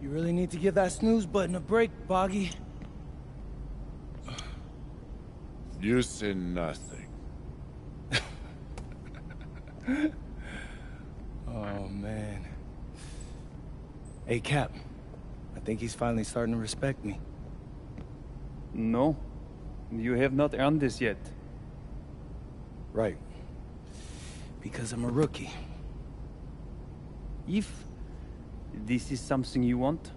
You really need to give that snooze button a break, Boggy. You say nothing. Oh, man. Hey, Cap. I think he's finally starting to respect me. No, you have not earned this yet. Right. Because I'm a rookie. If this is something you want,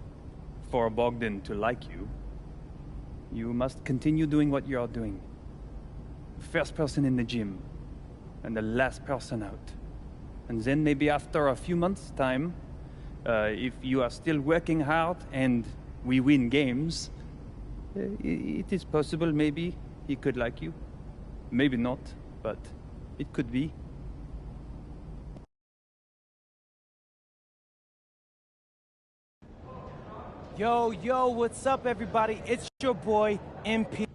for Bogdan to like you, you must continue doing what you are doing. First person in the gym, and the last person out. And then maybe after a few months' time, if you are still working hard and we win games, it is possible maybe he could like you. Maybe not, but it could be. Yo, what's up, everybody? It's your boy, MP.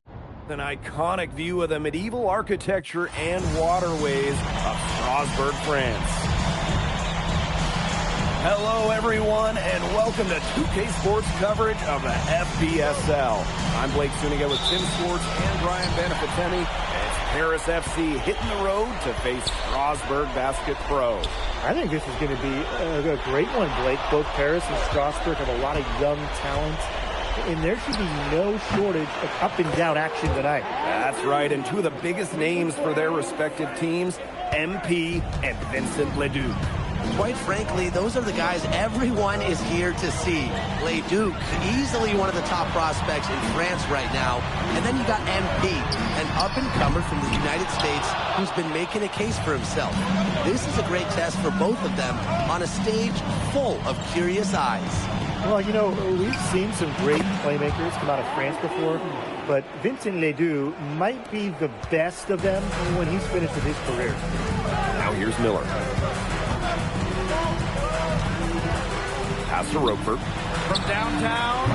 An iconic view of the medieval architecture and waterways of Strasbourg, France. Hello, everyone, and welcome to 2K Sports coverage of the FBSL. I'm Blake Suniga with Tim Swartz and Brian Benefitemi. It's Paris FC hitting the road to face Strasbourg Basket Pro. I think this is going to be a great one, Blake. Both Paris and Strasbourg have a lot of young talent, and there should be no shortage of up-and-down action tonight. That's right, and two of the biggest names for their respective teams, MP and Vincent Leduc. Quite frankly, those are the guys everyone is here to see. Leduc, easily one of the top prospects in France right now. And then you got MP, an up-and-comer from the United States who's been making a case for himself. This is a great test for both of them on a stage full of curious eyes. Well, you know, we've seen some great playmakers come out of France before, but Vincent Leduc might be the best of them when he's finished with his career. Now here's Miller. Pass to Roquefort. From downtown.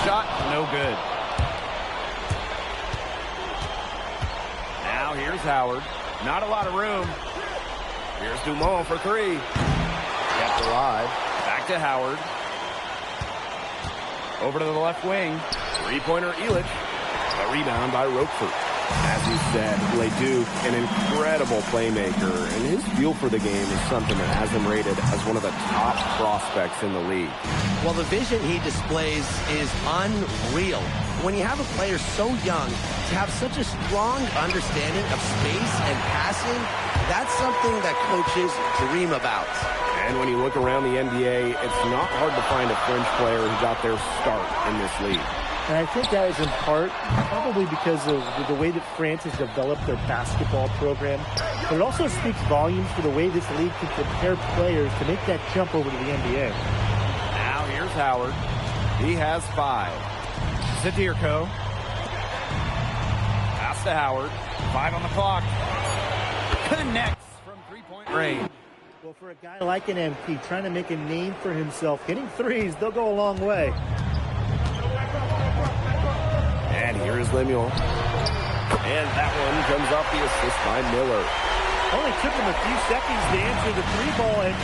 Shot, no good. Now here's Howard. Not a lot of room. Here's Dumont for three. Kept alive. Back to Howard. Over to the left wing. Three-pointer Illich. A rebound by Roquefort. As you said, Leduc, an incredible playmaker, and his feel for the game is something that has him rated as one of the top prospects in the league. Well, the vision he displays is unreal. When you have a player so young, to have such a strong understanding of space and passing, that's something that coaches dream about. And when you look around the NBA, it's not hard to find a French player who got their start in this league. And I think that is in part probably because of the way that France has developed their basketball program. But it also speaks volumes for the way this league can prepare players to make that jump over to the NBA. Now here's Howard. He has 5. Zadirko. Pass to Howard. 5 on the clock. Connects from three-point range. Well, for a guy like an MP trying to make a name for himself, hitting threes, they'll go a long way. And here is Lemuel. And that one comes off the assist by Miller. Only took them a few seconds to answer the three ball, and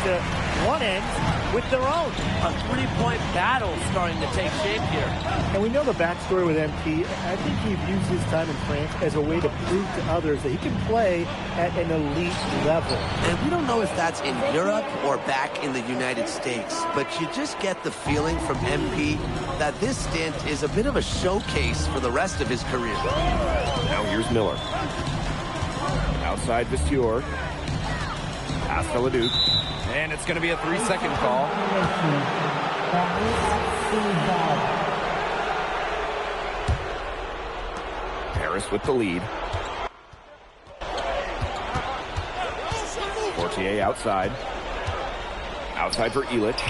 one ends with their own. A three-point battle starting to take shape here. And we know the backstory with MP. I think he views his time in France as a way to prove to others that he can play at an elite level. And we don't know if that's in Europe or back in the United States, but you just get the feeling from MP that this stint is a bit of a showcase for the rest of his career. Now here's Miller. Outside Vestiaire. Pass to Leduc. And it's going to be a 3-second call. Paris with the lead. Fortier outside. Outside for Illich.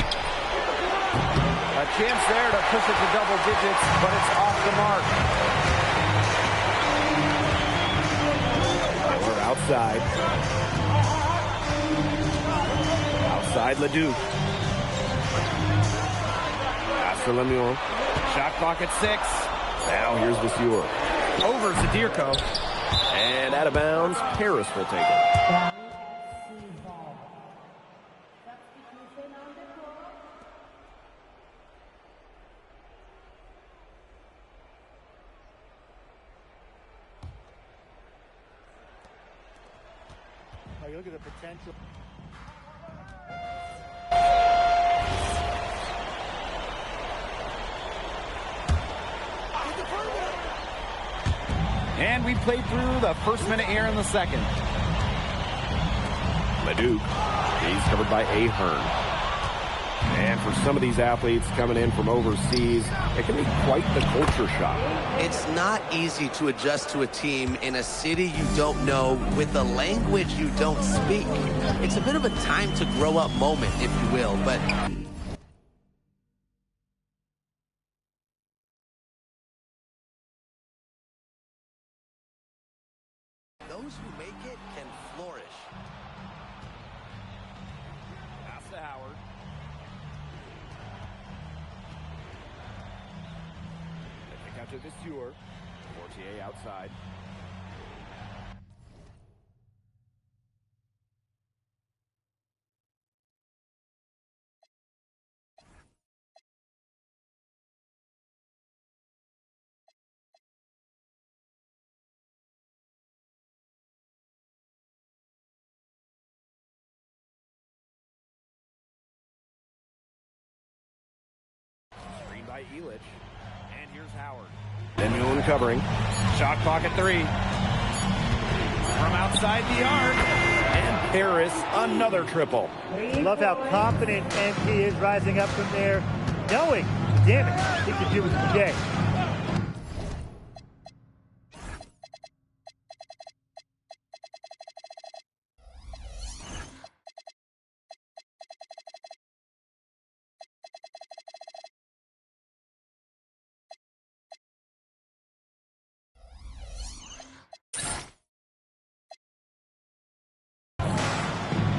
A chance there to push it to double digits, but it's off the mark. Miller outside. Outside Leduc. Pass to Lemuel. Shot clock at 6. Now here's Vestiaire. Over Zadirko. And out of bounds, Paris will take it. You look at the potential. And we played through the first minute here in the second. Leduc. He's covered by Ahern. And for some of these athletes coming in from overseas, it can be quite the culture shock. It's not easy to adjust to a team in a city you don't know with a language you don't speak. It's a bit of a time to grow up moment, if you will, but those who make it can flourish. Pass to Howard. They pick out to Vestiaire. Fortier outside. Screen by Illich. And here's Howard. Lemuel covering. Shot clock at 3. From outside the arc. And Paris, another triple. Love how confident MP is rising up from there, knowing the damage he can do with the game.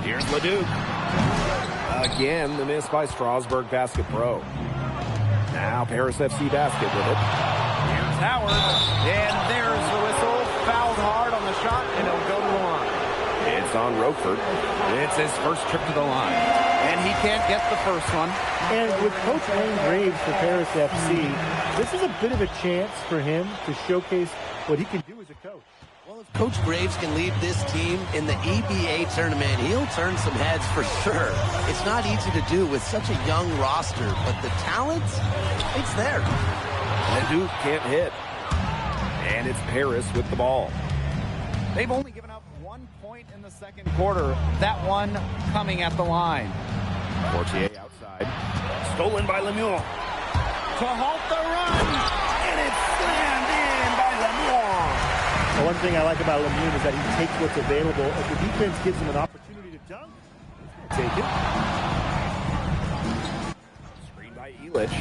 Here's Leduc. Again, the miss by Strasbourg Basket Pro. Now Paris FC Basket with it. Here's Howard. And there's the whistle. Fouled hard on the shot, and it'll go to the line. It's on Roquefort. It's his first trip to the line. And he can't get the first one. And with Coach Wayne Graves for Paris FC, this is a bit of a chance for him to showcase what he can do as a coach. Well, if Coach Graves can lead this team in the EBA tournament, he'll turn some heads for sure. It's not easy to do with such a young roster, but the talent, it's there. Leduc can't hit. And it's Paris with the ball. They've only given up 1 point in the second quarter. That one coming at the line. Fortier outside. Stolen by Lemuel. To halt the run. And it's slammed in by Lemuel. The one thing I like about Lemuel is that he takes what's available. If the defense gives him an opportunity to dunk, he's going to take it. Screen by Illich.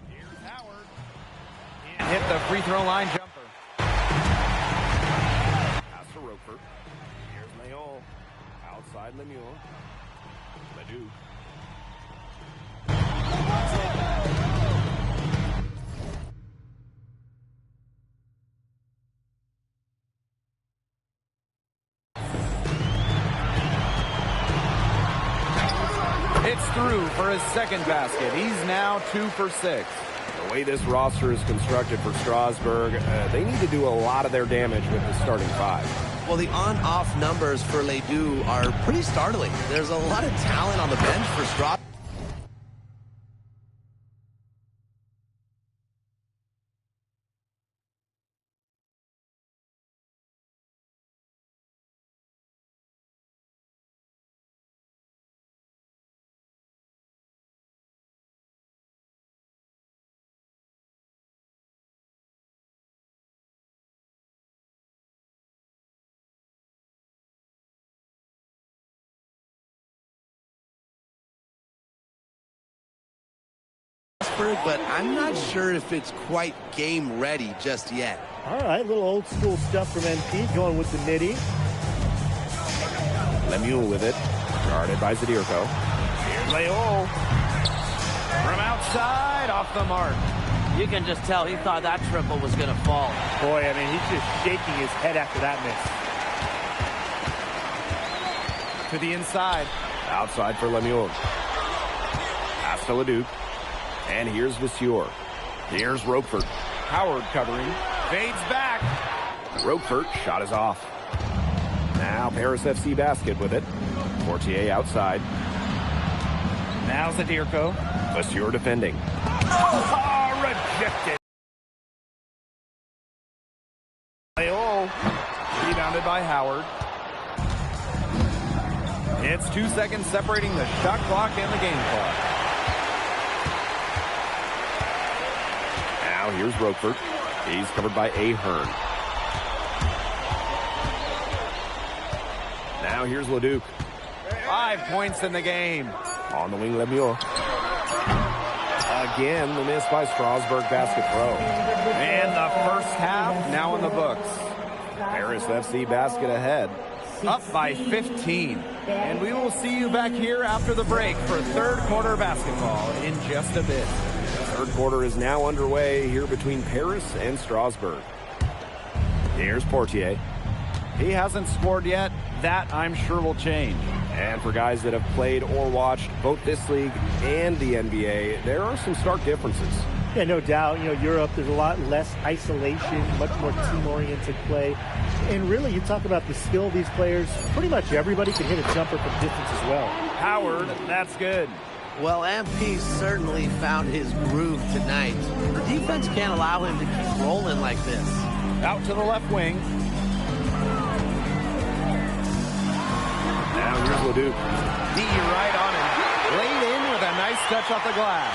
Here's Howard. And hit the free throw line jumper. Pass to Roper. Here's Mayol. Outside Lemieux. Leduc. It's through for his second basket. He's now 2 for 6. The way this roster is constructed for Strasburg, they need to do a lot of their damage with the starting 5. Well, the on-off numbers for Ledoux are pretty startling. There's a lot of talent on the bench for Strasburg. But I'm not sure if it's quite game ready just yet. All right, little old school stuff from MP, going with the midi. Lemieux with it, guarded by Zadirko. Here's Leol. From outside, off the mark. You can just tell he thought that triple was going to fall. Boy, I mean, he's just shaking his head after that miss. To the inside. Outside for Lemieux. Pass to Leduc. And here's Vasseur. Here's Roquefort. Howard covering. Fades back. Roquefort, shot is off. Now Paris FC basket with it. Portier outside. Now Zadirko. Vasseur defending. Oh, rejected. Leol. Rebounded by Howard. It's 2 seconds separating the shot clock and the game clock. Now here's Roquefort. He's covered by Ahern. Now here's Leduc. 5 points in the game. On the wing, Lemieux. Again, the miss by Strasburg Basket Pro. And the first half now in the books. Paris FC basket ahead. Up by 15. And we will see you back here after the break for third quarter basketball in just a bit. Third quarter is now underway here between Paris and Strasburg. Here's Portier. He hasn't scored yet. That, I'm sure, will change. And for guys that have played or watched both this league and the NBA, there are some stark differences. Yeah, no doubt. You know, Europe, there's a lot less isolation, much more team-oriented play. And really, you talk about the skill of these players, pretty much everybody can hit a jumper from distance as well. Howard, that's good. Well, MP certainly found his groove tonight. The defense can't allow him to keep rolling like this. Out to the left wing. Now here's Leduc. Beat you right on him. Laid in with a nice touch off the glass.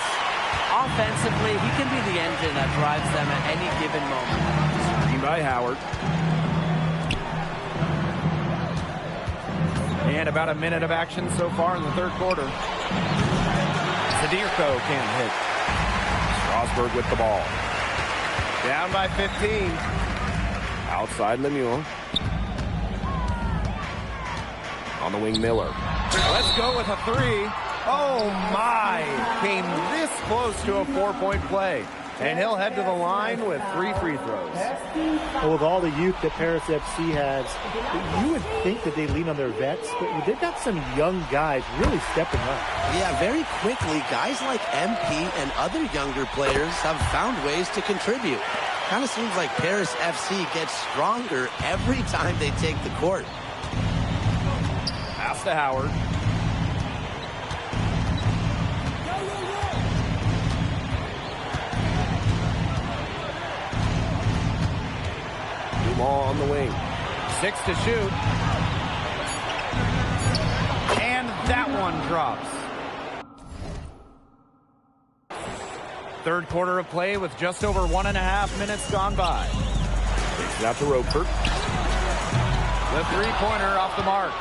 Offensively, he can be the engine that drives them at any given moment. Screen by Howard. And about a minute of action so far in the third quarter. Zadirko can't hit. Strasburg with the ball. Down by 15. Outside Lemieux. On the wing, Miller. Let's go with a 3. Oh, my. Came this close to a 4-point play. And he'll head to the line with 3 free throws. Well, with all the youth that Paris FC has, you would think that they lean on their vets, but they've got some young guys really stepping up. Yeah, very quickly, guys like MP and other younger players have found ways to contribute. Kind of seems like Paris FC gets stronger every time they take the court. Pass to Howard. Ball on the wing. 6 to shoot. And that one drops. Third quarter of play with just over 1.5 minutes gone by. Takes it out to Roquefort. The three-pointer off the mark.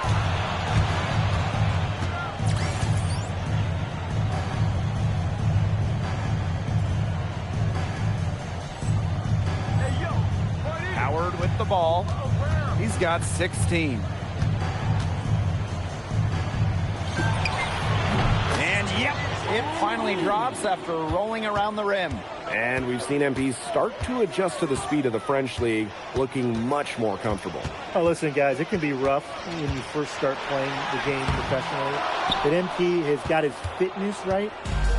the ball. He's got 16. And yep, it finally drops after rolling around the rim. And we've seen MP start to adjust to the speed of the French League, looking much more comfortable. Oh, listen, guys, it can be rough when you first start playing the game professionally. But MP has got his fitness right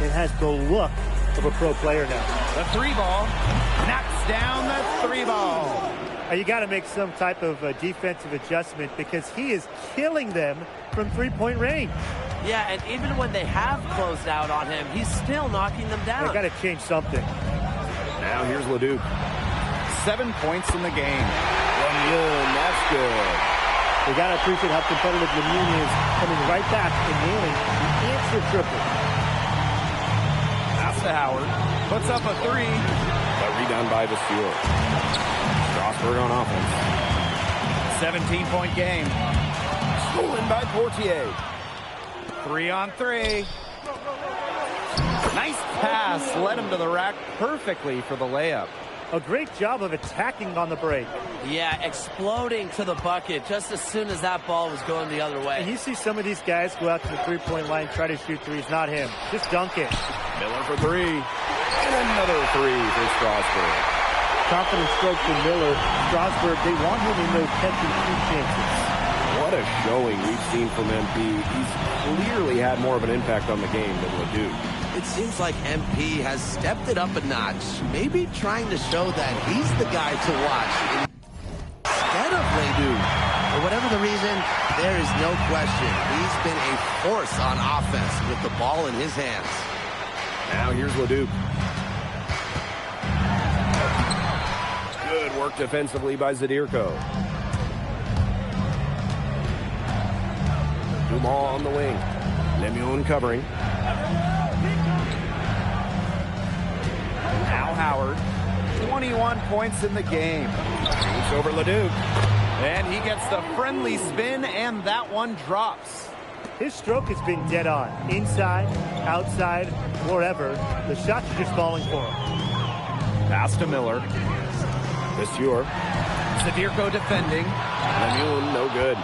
and has the look of a pro player now. The three ball knocks down the three ball. You got to make some type of defensive adjustment because he is killing them from three-point range. Yeah, and even when they have closed out on him, he's still knocking them down. They got to change something. Now here's Leduc. 7 points in the game. Lemieux, that's good. We got to appreciate how competitive Lemieux is, coming right back and nailing the answer triple. Pass to Howard. Puts up a three. A rebound by Vasseur. Strasburg on offense. 17-point game. Stolen by Portier. 3-on-3. Nice pass. Led him to the rack perfectly for the layup. A great job of attacking on the break. Yeah, exploding to the bucket just as soon as that ball was going the other way. And you see some of these guys go out to the three-point line, try to shoot threes. Not him. Just dunk it. Miller for three. And another three for Strasburg. Confident stroke for Miller. Strasburg, they want him in those catch-and-shoot chances. What a showing we've seen from MP. He's clearly had more of an impact on the game than Leduc. It seems like MP has stepped it up a notch, maybe trying to show that he's the guy to watch instead of Leduc. For whatever the reason, there is no question he's been a force on offense with the ball in his hands. Now here's Leduc. Good work defensively by Zadirko. Dumas on the wing. Lemieux covering. Now Howard. 21 points in the game. Shoots over Leduc. And he gets the friendly spin, and that one drops. His stroke has been dead on. Inside, outside, wherever. The shots are just falling for him. Pass to Miller. Vasseur. Zadirko defending. Lemieux, no good.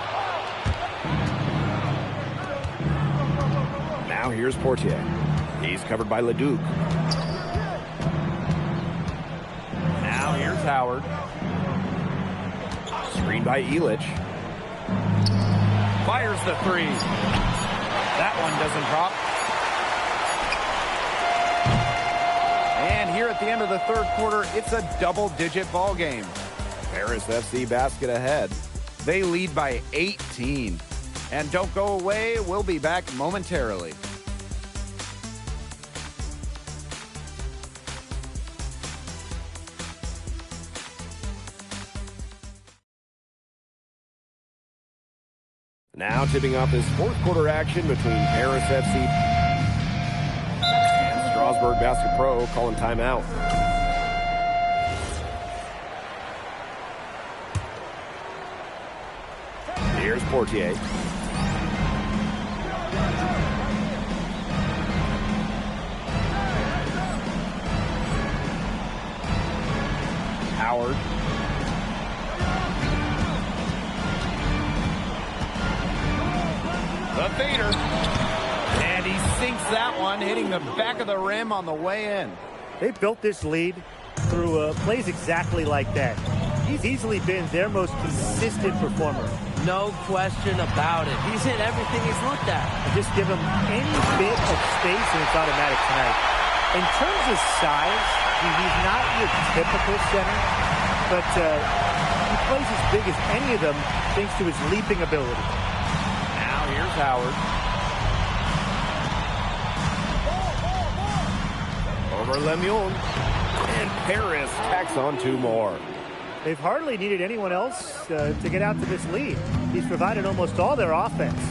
Now here's Portier. He's covered by Leduc. Now here's Howard. Screened by Elich. Fires the three. That one doesn't drop. And here at the end of the third quarter, it's a double-digit ball game. Paris FC basket ahead. They lead by 18. And don't go away, we'll be back momentarily. Now tipping off this fourth quarter action between Paris FC and Strasburg Basket Pro calling timeout. Here's Portier. Howard. The fader. And he sinks that one, hitting the back of the rim on the way in. They built this lead through plays exactly like that. He's easily been their most consistent performer. No question about it. He's hit everything he's looked at. Just give him any bit of space and it's automatic tonight. In terms of size, he's not your typical center, but he plays as big as any of them thanks to his leaping ability. Now here's Howard. Over Lemieux. And Paris tacks on two more. They've hardly needed anyone else to get out to this lead. He's provided almost all their offense.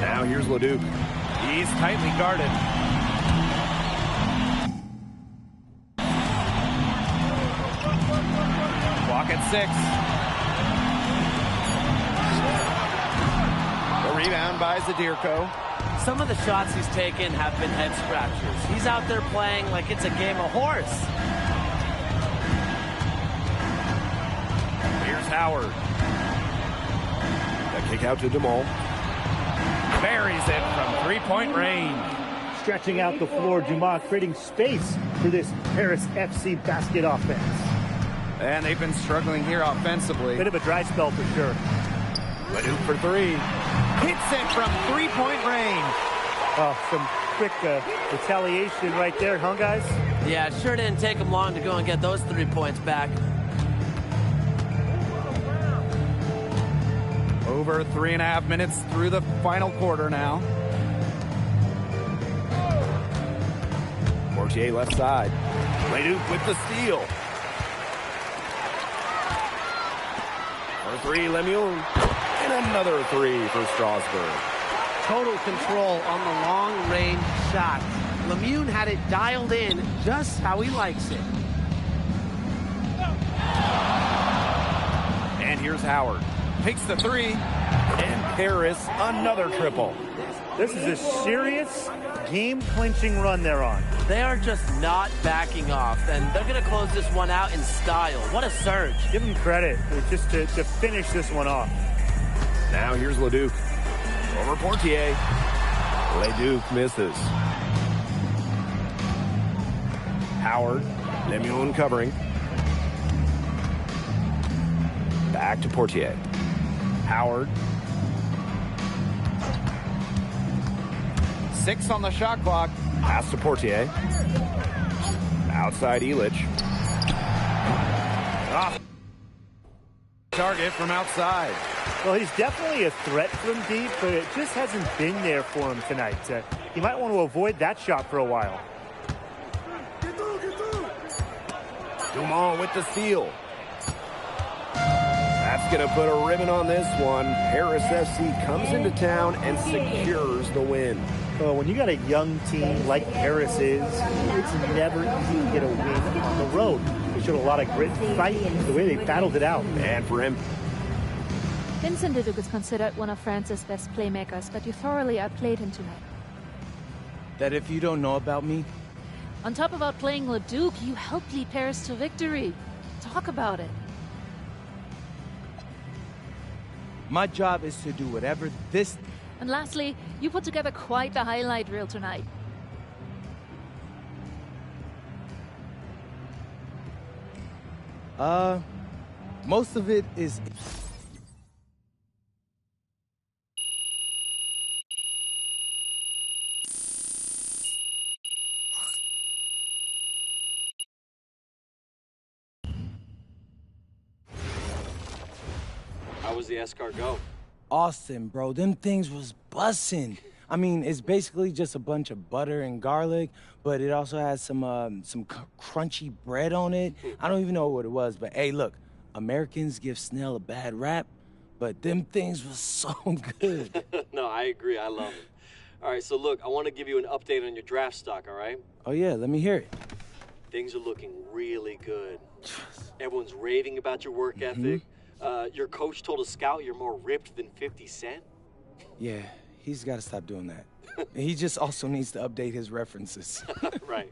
Now here's Leduc. He's tightly guarded. Clock at 6. The rebound by Zadirko. Some of the shots he's taken have been head scratchers. He's out there playing like it's a game of horse. Howard. The kick out to DeMol. Buries it from three-point range. Stretching out the floor, Dumas creating space for this Paris FC basket offense. And they've been struggling here offensively. Bit of a dry spell for sure. Leduc for three. Hits it from three-point range. Oh, some quick retaliation right there, huh, guys? Yeah, it sure didn't take him long to go and get those 3 points back. Over 3.5 minutes through the final quarter now. Portier left side. Leduc with the steal. For three, Lemieux. And another three for Strasburg. Total control on the long-range shot. Lemieux had it dialed in just how he likes it. And here's Howard. Takes the three. And Paris, another triple. This is a serious game-clinching run they're on. They are just not backing off, and they're going to close this one out in style. What a surge. Give them credit just to finish this one off. Now here's Leduc. Over Portier. Leduc misses. Howard. Lemieux covering. Back to Portier. Howard. 6 on the shot clock. Pass to Portier. Outside Illich. Off. Target from outside. Well, he's definitely a threat from deep, but it just hasn't been there for him tonight. He might want to avoid that shot for a while. Dumont with the steal. That's going to put a ribbon on this one. Paris FC comes into town and secures the win. Well, when you got a young team like Paris is, it's never easy to get a win on the road. They showed a lot of grit and fight, the way they battled it out. And for him, Vincent Leduc is considered one of France's best playmakers, but you thoroughly outplayed him tonight. That if you don't know about me, On top of outplaying Leduc, you helped lead Paris to victory. Talk about it. my job is to do whatever this... And lastly, you put together quite the highlight reel tonight. Most of it is... How was the escargot? Austin, bro, them things was bussin'. I mean, it's basically just a bunch of butter and garlic, but it also has some crunchy bread on it. I don't even know what it was, but hey, look, Americans give Snell a bad rap, but them things was so good. No, I agree. I love it. All right, so look, I want to give you an update on your draft stock, all right? Oh, yeah, let me hear it. Things are looking really good. Everyone's raving about your work ethic. Your coach told a scout you're more ripped than 50 Cent. Yeah, he's got to stop doing that. He just also needs to update his references. Right.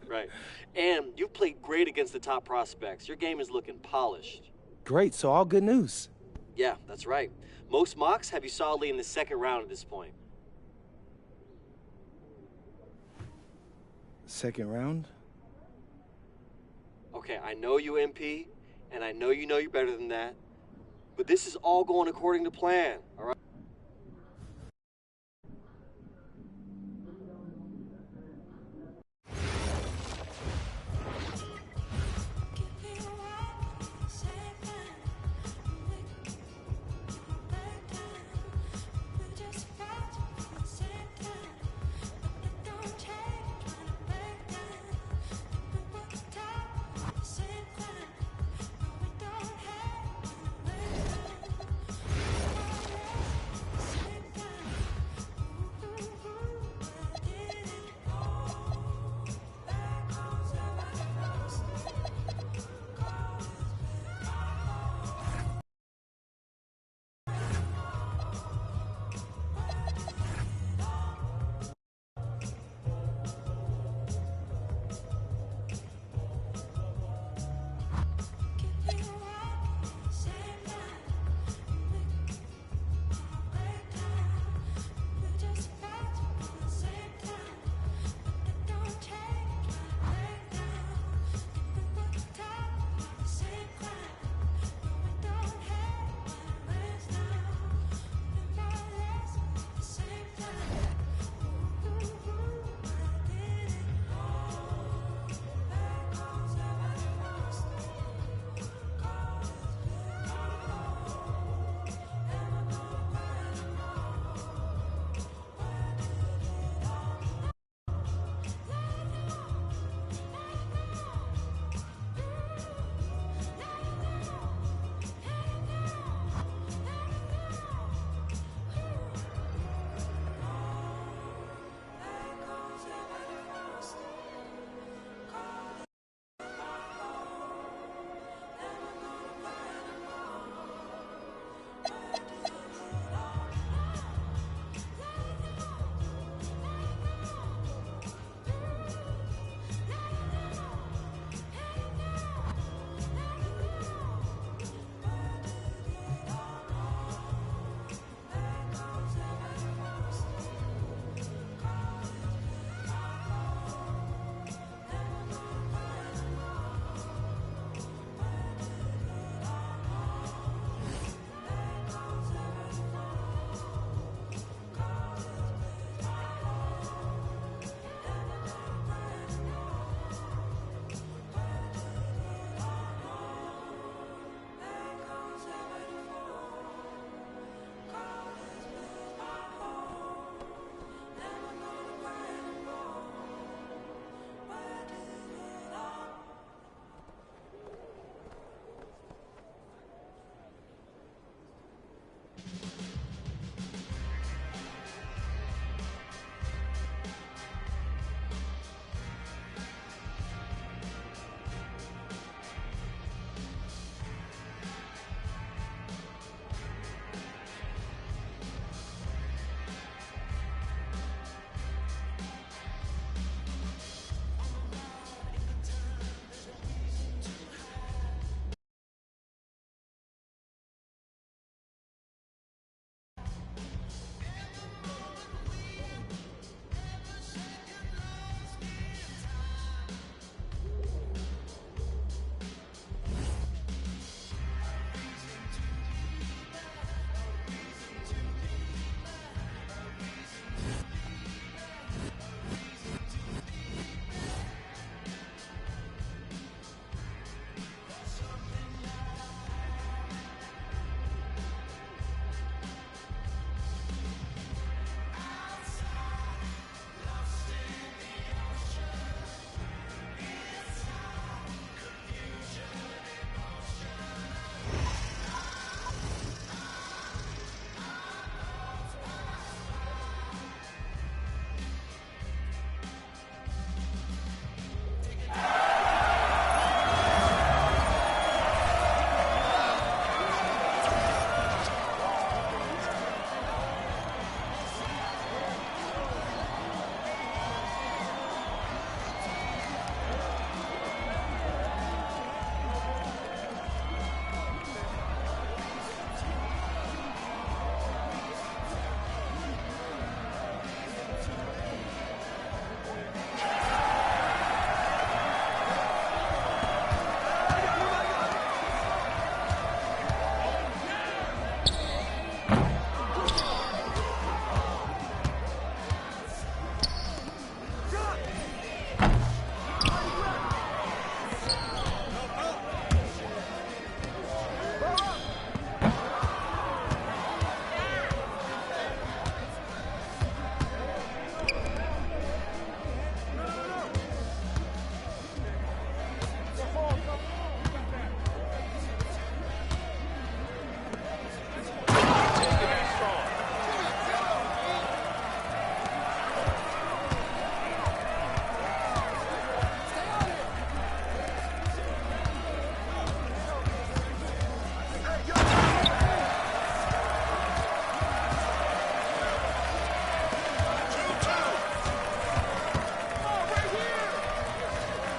And you've played great against the top prospects. Your game is looking polished. Great, so all good news. Yeah, that's right. Most mocks have you solidly in the second round at this point. Second round? Okay, I know you MP, and I know you're better than that. But this is all going according to plan, all right?